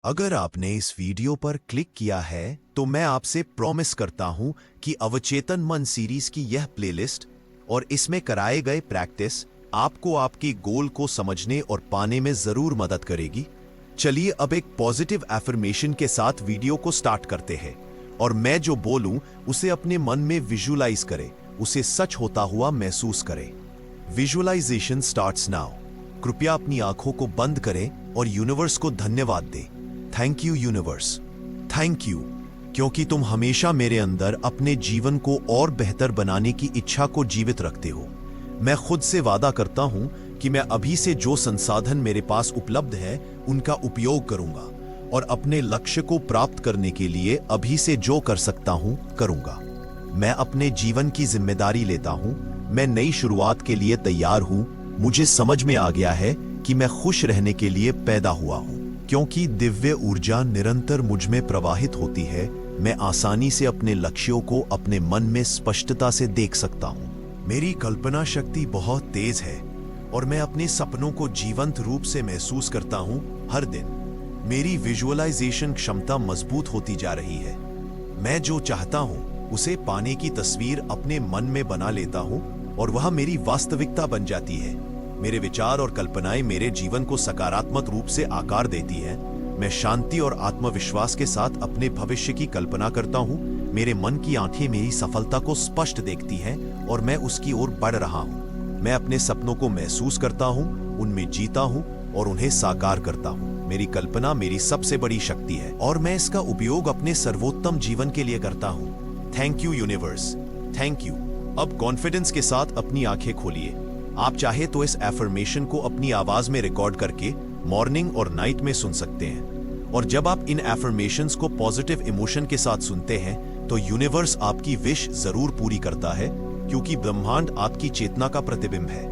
अगर आपने इस वीडियो पर क्लिक किया है तो मैं आपसे प्रॉमिस करता हूं कि अवचेतन मन सीरीज की यह प्लेलिस्ट और इसमें कराए गए प्रैक्टिस आपको आपके गोल को समझने और पाने में जरूर मदद करेगी। चलिए अब एक पॉजिटिव एफर्मेशन के साथ वीडियो को स्टार्ट करते हैं और मैं जो बोलूं उसे अपने मन में विजुलाइज करें, उसे सच होता हुआ महसूस करें। Visualisation starts now. कृपया अपनी आंखों को बंद करें और यूनिवर्स को धन्यवाद दें। Thank you universe, thank you, क्योंकि तुम हमेशा मेरे अंदर अपने जीवन को और बेहतर बनाने की इच्छा को जीवित रखते हो। मैं खुद से वादा करता हूं कि मैं अभी से जो संसाधन मेरे पास उपलब्ध है उनका उपयोग करूंगा और अपने लक्ष्य को प्राप्त करने के लिए अभी से जो कर सकता हूं करूंगा। मैं अपने जीवन की जिम्मेदारी लेता हूं। मैं नई शुरुआत के लिए तैयार हूं। मुझे समझ में आ गया है कि मैं खुश रहने के लिए पैदा हुआ हूं, क्योंकि दिव्य ऊर्जा निरंतर मुझ में प्रवाहित होती है। मैं आसानी से अपने लक्ष्यों को अपने मन में स्पष्टता से देख सकता हूं। मेरी कल्पना शक्ति बहुत तेज है और मैं अपने सपनों को जीवंत रूप से महसूस करता हूं हर दिन। मेरी विजुअलाइजेशन क्षमता मजबूत होती जा रही है। मैं जो चाहता हूं उसे पाने की तस्वीर अपने मन में बना लेता हूं और वह मेरी वास्तविकता बन जाती है। मेरे विचार और कल्पनाएं मेरे जीवन को सकारात्मक रूप से आकार देती हैं। मैं शांति और आत्मविश्वास के साथ अपने भविष्य की कल्पना करता हूं। मेरे मन की आंखें मेरी सफलता को स्पष्ट देखती हैं और मैं उसकी ओर बढ़ रहा हूं। मैं अपने सपनों को महसूस करता हूं, उनमें जीता हूं और उन्हें साकार करता हूं। मेरी कल्पना मेरी सबसे बड़ी शक्ति है और मैं इसका उपयोग अपने सर्वोत्तम जीवन के लिए करता हूं। Thank you universe, thank you. अब कॉन्फिडेंस के साथ अपनी आंखें खोलिए। आप चाहे तो इस एफर्मेशन को अपनी आवाज में रिकॉर्ड करके मॉर्निंग और नाइट में सुन सकते हैं। और जब आप इन एफर्मेशंस को पॉजिटिव इमोशन के साथ सुनते हैं तो यूनिवर्स आपकी विश जरूर पूरी करता है, क्योंकि ब्रह्मांड आपकी चेतना का प्रतिबिंब है।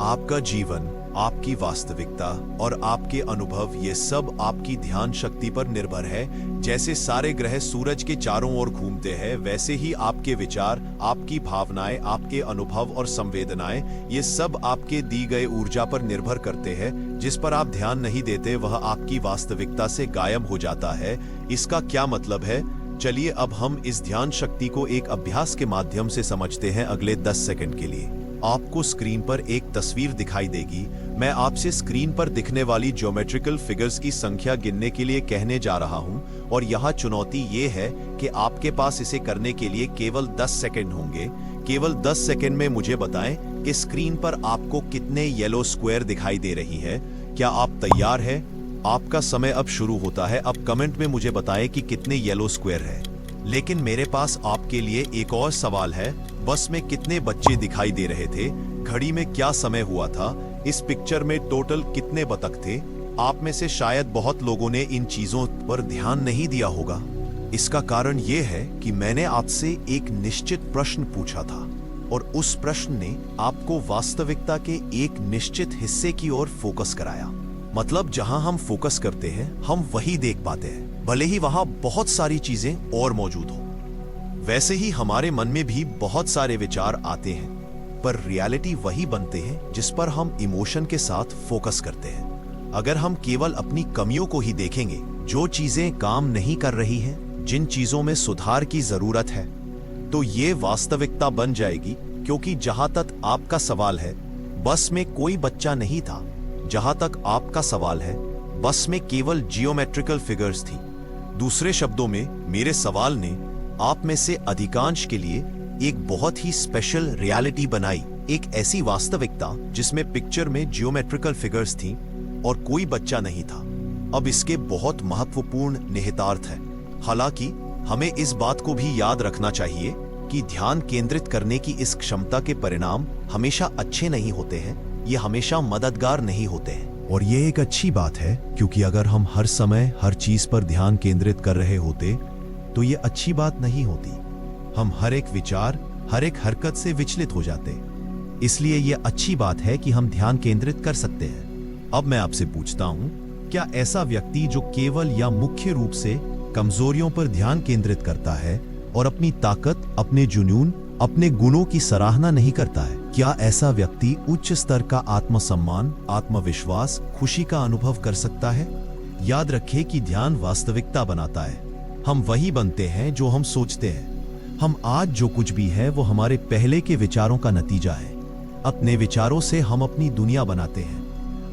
आपका जीवन, आपकी वास्तविकता और आपके अनुभव, ये सब आपकी ध्यान शक्ति पर निर्भर है। जैसे सारे ग्रह सूरज के चारों ओर घूमते हैं, वैसे ही आपके विचार, आपकी भावनाएं, आपके अनुभव और संवेदनाएं, ये सब आपके दी गए ऊर्जा पर निर्भर करते हैं। जिस पर आप ध्यान नहीं देते वह आपकी वास्तविकता से गायब हो जाता है। इसका क्या मतलब है? चलिए अब हम इस ध्यान शक्ति को एक अभ्यास के माध्यम से समझते हैं। अगले 10 सेकंड के लिए आपको स्क्रीन पर एक तस्वीर दिखाई देगी। मैं आपसे स्क्रीन पर दिखने वाली ज्योमेट्रिकल फिगर्स की संख्या गिनने के लिए कहने जा रहा हूं और यहाँ चुनौती ये है कि आपके पास इसे करने के लिए केवल 10 सेकंड होंगे। केवल 10 सेकंड में मुझे बताएं कि स्क्रीन पर आपको कितने येलो स्क्वायर दिखाई दे रही है। क्या आप तैयार हैं? आपका समय अब शुरू होता है। अब कमेंट में मुझे बताएं कि कितने येलो स्क्वायर है। लेकिन मेरे पास आपके लिए एक और सवाल है। बस में कितने बच्चे दिखाई दे रहे थे? घड़ी में क्या समय हुआ था? इस पिक्चर में टोटल कितने बतख थे? आप में से शायद बहुत लोगों ने इन चीजों पर ध्यान नहीं दिया होगा। इसका कारण यह है कि मैंने आपसे एक निश्चित प्रश्न पूछा था और उस प्रश्न ने आपको वास्तविकता के एक निश्चित हिस्से की ओर फोकस कराया। मतलब जहां हम फोकस करते हैं हम वही देख पाते हैं, भले ही वहां बहुत सारी चीजें और मौजूद हो। वैसे ही हमारे मन में भी बहुत सारे विचार आते हैं, पर रियलिटी वही बनते हैं जिस पर हम इमोशन के साथ फोकस करते हैं। अगर हम केवल अपनी कमियों को ही देखेंगे, जो चीजें काम नहीं कर रही हैं, जिन चीजों में सुधार की जरूरत है, तो ये वास्तविकता बन जाएगी। क्योंकि जहां तक आपका सवाल है, बस में कोई बच्चा नहीं था। जहां तक आपका सवाल है, बस में केवल जियोमेट्रिकल फिगर्स थी। दूसरे शब्दों में, मेरे सवाल ने आप में से अधिकांश के लिए एक बहुत ही स्पेशल रियलिटी बनाई। एक ऐसी वास्तविकता जिसमें पिक्चर में जियोमेट्रिकल फिगर्स थीं और कोई बच्चा नहीं था। अब इसके बहुत महत्वपूर्ण निहितार्थ हैं। हालांकि हमें इस बात को भी याद रखना चाहिए कि ध्यान केंद्रित करने की इस क्षमता के परिणाम हमेशा अच्छे नहीं होते हैं। ये हमेशा मददगार नहीं होते हैं। और ये एक अच्छी बात है, क्योंकि अगर हम हर समय हर चीज पर ध्यान केंद्रित कर रहे होते तो ये अच्छी बात नहीं होती। हम हर एक विचार, हर एक हरकत से विचलित हो जाते। इसलिए ये अच्छी बात है कि हम ध्यान केंद्रित कर सकते हैं। अब मैं आपसे पूछता हूं, क्या ऐसा व्यक्ति जो केवल या मुख्य रूप से कमजोरियों पर ध्यान केंद्रित करता है और अपनी ताकत, अपने जुनून, अपने गुणों की सराहना नहीं करता है, क्या ऐसा व्यक्ति उच्च स्तर का आत्मसम्मान, आत्मविश्वास, खुशी का अनुभव कर सकता है? याद रखें कि ध्यान वास्तविकता बनाता है। हम वही बनते हैं जो हम सोचते हैं। हम आज जो कुछ भी है वो हमारे पहले के विचारों का नतीजा है। अपने विचारों से हम अपनी दुनिया बनाते हैं।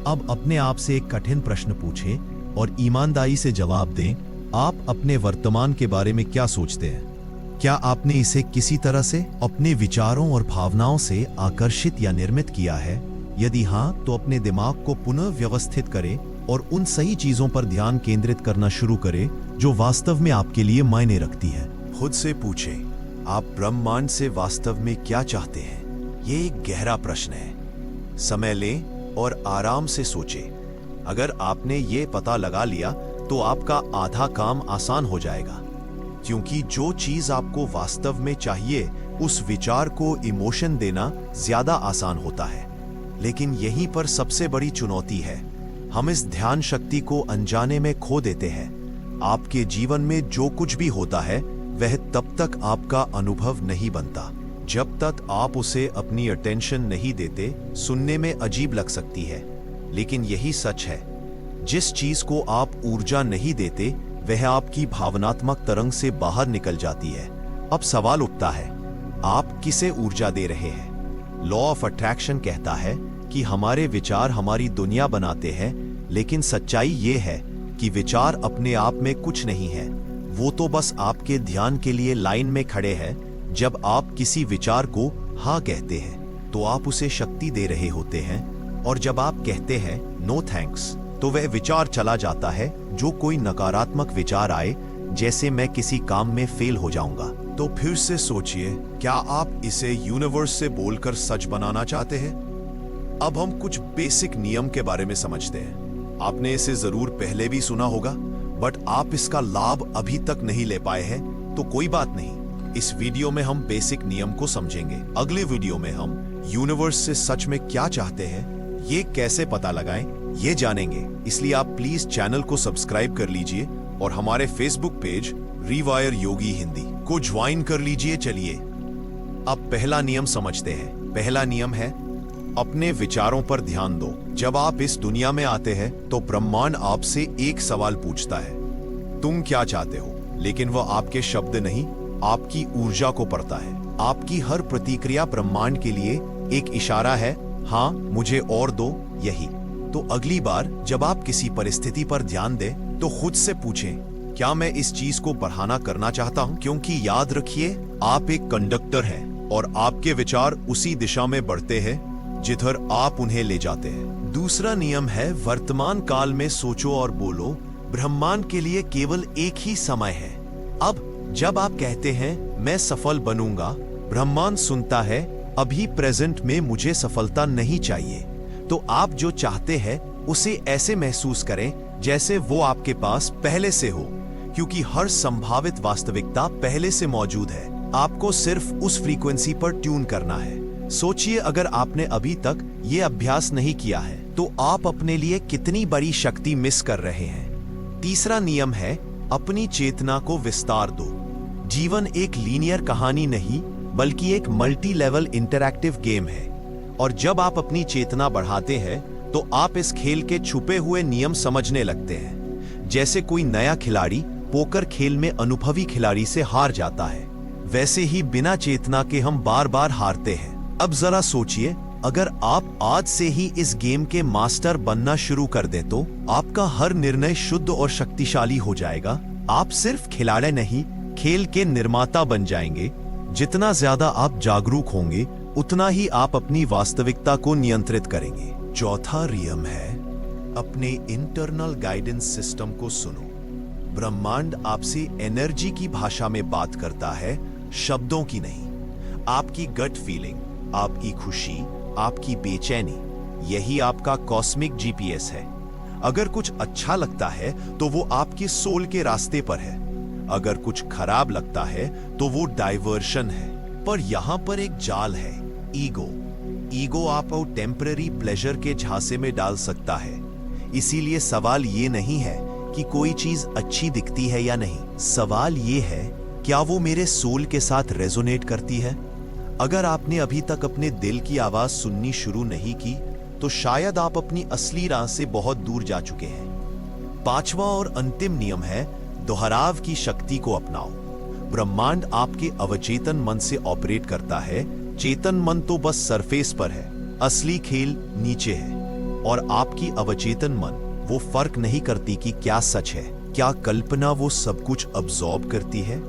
अब अपने आप से एक कठिन प्रश्न पूछें और ईमानदारी से जवाब दें। आप अपने वर्तमान के बारे में क्या सोचते हैं? क्या आपने इसे किसी तरह से अपने विचारों और भावनाओं से आकर्षित या निर्मित किया है? यदि हाँ, तो अपने दिमाग को पुनः व्यवस्थित करें और उन सही चीजों पर ध्यान केंद्रित करना शुरू करें जो वास्तव में आपके लिए मायने रखती है। खुद से पूछें, आप ब्रह्मांड से वास्तव में क्या चाहते हैं? ये एक गहरा प्रश्न है। समय लें और आराम से सोचें। अगर आपने ये पता लगा लिया तो आपका आधा काम आसान हो जाएगा, क्योंकि जो चीज आपको वास्तव में चाहिए उस विचार को इमोशन देना ज्यादा आसान होता है। लेकिन यहीं पर सबसे बड़ी चुनौती है। हम इस ध्यान शक्ति को अनजाने में खो देते हैं। आपके जीवन में जो कुछ भी होता है वह तब तक आपका अनुभव नहीं बनता जब तक आप उसे अपनी अटेंशन नहीं देते। सुनने में अजीब लग सकती है, लेकिन यही सच है। जिस चीज को आप ऊर्जा नहीं देते वह आपकी भावनात्मक तरंग से बाहर निकल जाती है। अब सवाल उठता है, आप किसे ऊर्जा दे रहे हैं? लॉ ऑफ अट्रैक्शन कहता है कि हमारे विचार हमारी दुनिया बनाते हैं, लेकिन सच्चाई ये है कि विचार अपने आप में कुछ नहीं है। वो तो बस आपके ध्यान के लिए लाइन में खड़े हैं। जब आप किसी विचार को हाँ कहते हैं तो आप उसे शक्ति दे रहे होते हैं, और जब आप कहते हैं नो थैंक्स तो वह विचार चला जाता है। जो कोई नकारात्मक विचार आए, जैसे मैं किसी काम में फेल हो जाऊंगा, तो फिर से सोचिए, क्या आप इसे यूनिवर्स से बोलकर सच बनाना चाहते हैं? अब हम कुछ बेसिक नियम के बारे में समझते हैं। आपने इसे जरूर पहले भी सुना होगा, बट आप इसका लाभ अभी तक नहीं ले पाए हैं, तो कोई बात नहीं। इस वीडियो में हम बेसिक नियम को समझेंगे। अगले वीडियो में हम यूनिवर्स से सच में क्या चाहते हैं, ये कैसे पता लगाएं, ये जानेंगे। इसलिए आप प्लीज चैनल को सब्सक्राइब कर लीजिए और हमारे फेसबुक पेज रिवायर योगी हिंदी को ज्वाइन कर लीजिए। चलिए अब पहला नियम समझते हैं। पहला नियम है, अपने विचारों पर ध्यान दो। जब आप इस दुनिया में आते हैं तो ब्रह्मांड आपसे एक सवाल पूछता है, तुम क्या चाहते हो? लेकिन वह आपके शब्द नहीं, आपकी ऊर्जा को पढ़ता है। आपकी हर प्रतिक्रिया ब्रह्मांड के लिए एक इशारा है, हाँ मुझे और दो, यही। तो अगली बार जब आप किसी परिस्थिति पर ध्यान दें तो खुद से पूछें, क्या मैं इस चीज को बढ़ाना करना चाहता हूं? क्योंकि याद रखिए, आप एक कंडक्टर हैं और आपके विचार उसी दिशा में बढ़ते हैं जिधर आप उन्हें ले जाते हैं। दूसरा नियम है, वर्तमान काल में सोचो और बोलो, ब्रह्मांड के लिए केवल एक ही समय है। अब जब आप कहते हैं मैं सफल बनूंगा, ब्रह्मांड सुनता है, अभी प्रेजेंट में मुझे सफलता नहीं चाहिए। तो आप जो चाहते हैं उसे ऐसे महसूस करें जैसे वो आपके पास पहले से हो, क्योंकि हर संभावित वास्तविकता पहले से मौजूद है। आपको सिर्फ उस फ्रीक्वेंसी पर ट्यून करना है। सोचिए, अगर आपने अभी तक ये अभ्यास नहीं किया है तो आप अपने लिए कितनी बड़ी शक्ति मिस कर रहे हैं। तीसरा नियम है, अपनी चेतना को विस्तार दो। जीवन एक लीनियर कहानी नहीं, बल्कि एक मल्टी लेवल इंटरैक्टिव गेम है, और जब आप अपनी चेतना बढ़ाते हैं तो आप इस खेल के छुपे हुए नियम समझने लगते हैं। जैसे कोई नया खिलाड़ी पोकर खेल में अनुभवी खिलाड़ी से हार जाता है, वैसे ही बिना चेतना के हम बार बार हारते हैं। अब जरा सोचिए, अगर आप आज से ही इस गेम के मास्टर बनना शुरू कर दें तो आपका हर निर्णय शुद्ध और शक्तिशाली हो जाएगा। आप सिर्फ खिलाड़ी नहीं, खेल के निर्माता बन जाएंगे। जितना ज्यादा आप जागरूक होंगे, उतना ही आप अपनी वास्तविकता को नियंत्रित करेंगे। चौथा नियम है, अपने इंटरनल गाइडेंस सिस्टम को सुनो। ब्रह्मांड आपसे एनर्जी की भाषा में बात करता है, शब्दों की नहीं। आपकी गट फीलिंग, आपकी खुशी, आपकी बेचैनी, यही आपका कॉस्मिक जीपीएस है। अगर कुछ अच्छा लगता है तो वो आपके सोल के रास्ते पर है। अगर कुछ खराब लगता है तो वो डाइवर्शन है। पर यहां पर एक जाल है, ईगो। ईगो आपको टेम्पररी प्लेजर के झांसे में डाल सकता है। इसीलिए सवाल ये नहीं है कि कोई चीज अच्छी दिखती है या नहीं। सवाल ये है, क्या वो मेरे सोल के साथ रेजोनेट करती है? अगर आपने अभी तक अपने दिल की आवाज सुननी शुरू नहीं की तो शायद आप अपनी असली राह से बहुत दूर जा चुके हैं। पांचवा और अंतिम नियम है दोहराव की शक्ति को अपनाओ। ब्रह्मांड आपके अवचेतन मन से ऑपरेट करता है। चेतन मन तो बस सरफेस पर है, असली खेल नीचे है। और आपकी अवचेतन मन वो फर्क नहीं करती कि क्या सच है, क्या कल्पना, वो सब कुछ अब्सॉर्ब करती है।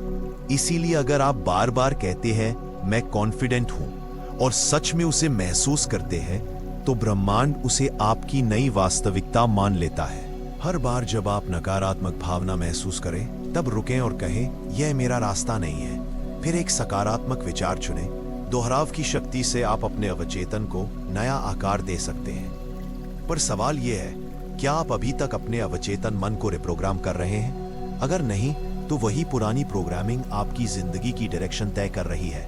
इसीलिए अगर आप बार बार कहते हैं मैं कॉन्फिडेंट हूं और सच में उसे महसूस करते हैं, तो ब्रह्मांड उसे आपकी नई वास्तविकता मान लेता है। हर बार जब आप नकारात्मक भावना महसूस करें, तब रुकें और कहें यह मेरा रास्ता नहीं है। फिर एक सकारात्मक विचार चुनें। दोहराव की शक्ति से आप अपने अवचेतन को नया आकार दे सकते हैं। पर सवाल यह है, क्या आप अभी तक अपने अवचेतन मन को रिप्रोग्राम कर रहे हैं? अगर नहीं, तो वही पुरानी प्रोग्रामिंग आपकी जिंदगी की डायरेक्शन तय कर रही है।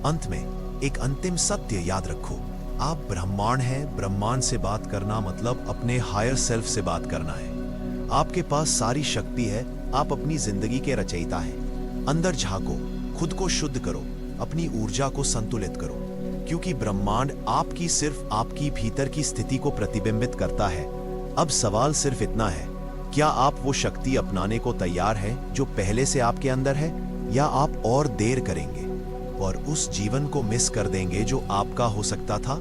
अंत में एक अंतिम सत्य याद रखो, आप ब्रह्मांड हैं। ब्रह्मांड से बात करना मतलब अपने हायर सेल्फ से बात करना है। आपके पास सारी शक्ति है, आप अपनी जिंदगी के रचयिता हैं। अंदर झांको, खुद को शुद्ध करो, अपनी ऊर्जा को संतुलित करो, क्योंकि ब्रह्मांड आपकी सिर्फ आपकी भीतर की स्थिति को प्रतिबिंबित करता है। अब सवाल सिर्फ इतना है, क्या आप वो शक्ति अपनाने को तैयार हैं जो पहले से आपके अंदर है, या आप और देर करेंगे और उस जीवन को मिस कर देंगे जो आपका हो सकता था?